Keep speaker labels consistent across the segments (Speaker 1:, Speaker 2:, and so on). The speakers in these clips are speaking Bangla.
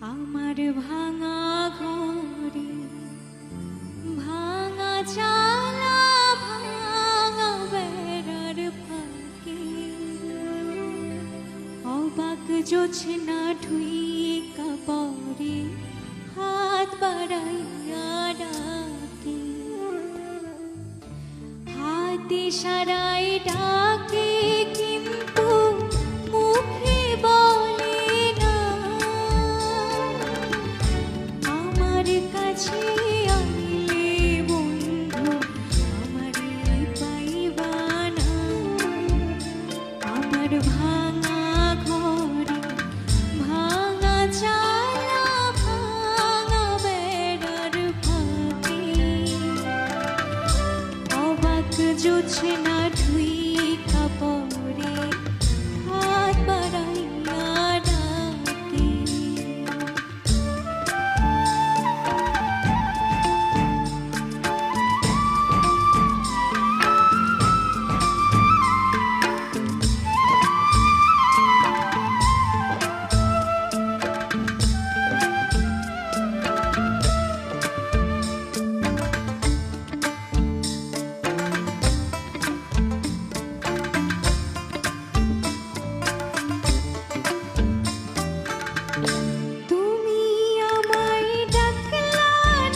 Speaker 1: আমার ভাঙা ঘরে ভাঙা চালা ভাঙা বেড়ার ফাঁকে অবাক জোছনা ঢুইকা পরে হাত বাড়াইয়া ডাকে হাত ইশারায় ডাকে কিন্তু মুখে বলে না আমার কাছে আইলে বন্ধু আমারে পাইবা না আমার ভাঙা ঘরে ভাঙা চালা ভাঙা বেড়ার ফাঁকে অবাক জোছনা ঢুইকা পরে হাত বাড়াইয়া ডাকে তুমি আমায় ডাকলা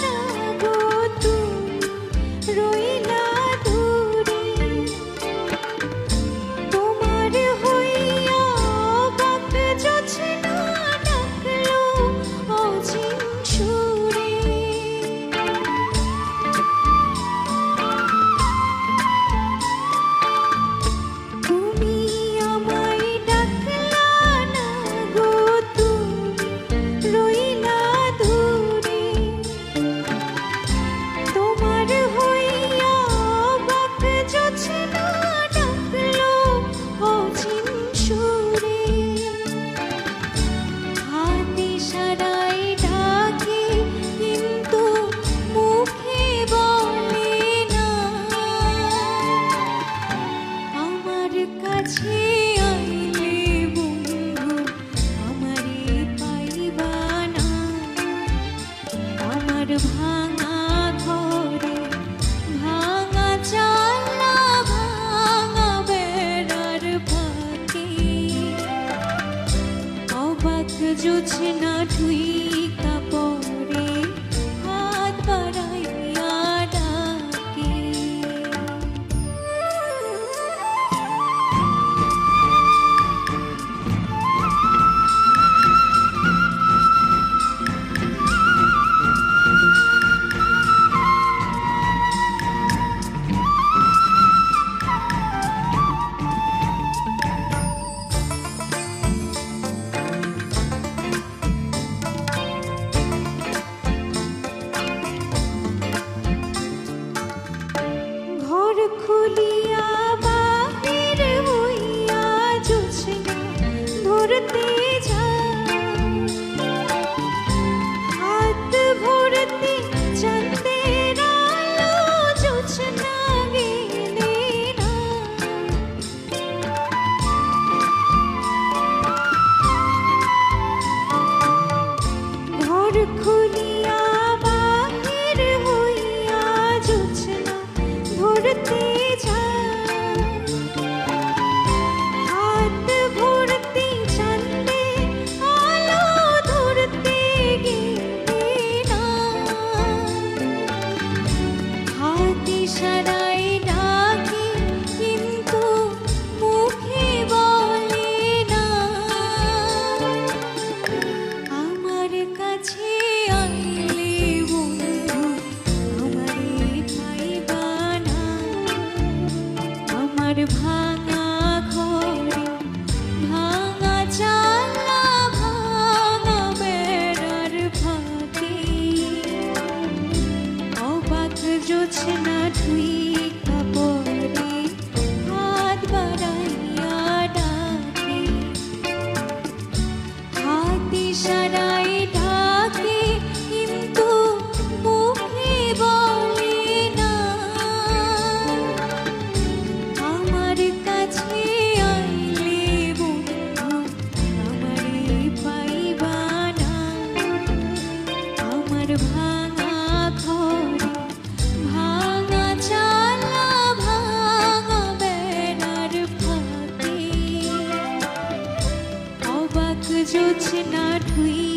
Speaker 1: না গো তুমি রইলা দূরে তোমার হইয়া অবাক জোছনা ডাকলো অচিন সুরে তুমি আমায় ডাকলা না গো তুমি রইলা দূরে তোমার হইয়া অবাক জোছনা ডাকলো অচিন সুরে হাত ইশারায় ডাকে কিন্তু মুখে বলে না আমার কাছে আইলে বন্ধু আমারে পাইবা না আমার ভাঙা ঘরে ভাঙা চালা ভাঙা বেড়ার ফাঁকে অবাক জোছনা ঢুইকা পরে হাত বাড়াইয়া ডাকে ঘর খুলিয়া বাহির হইয়া জোছনা ধরতে যায় হাত ভরতে চাঁদের আলো জোছনা গেলে না ঘর খুলিয়া বাহির হইয়া জোছনা ধরতে যায় হাত ভরতে চাঁদে আলো ধরতে গেলে না হাত ইশারায় ডাকে কিন্তু মুখে বলে না আমার কাছে আইলে বন্ধু আমারে পাইবা না আমার ভাঙা ঘরে ভাঙা চালা ভাঙা বেড়ার ফাঁকে অবাক জোছনা ঢুইকা পরে হাত বাড়াইয়া ডাকে হাত ইশারায় ডাকে কিন্তু মুখে বলে না আমার কাছে আইলে বন্ধু আমারে পাইবা না জোছনা ঠুই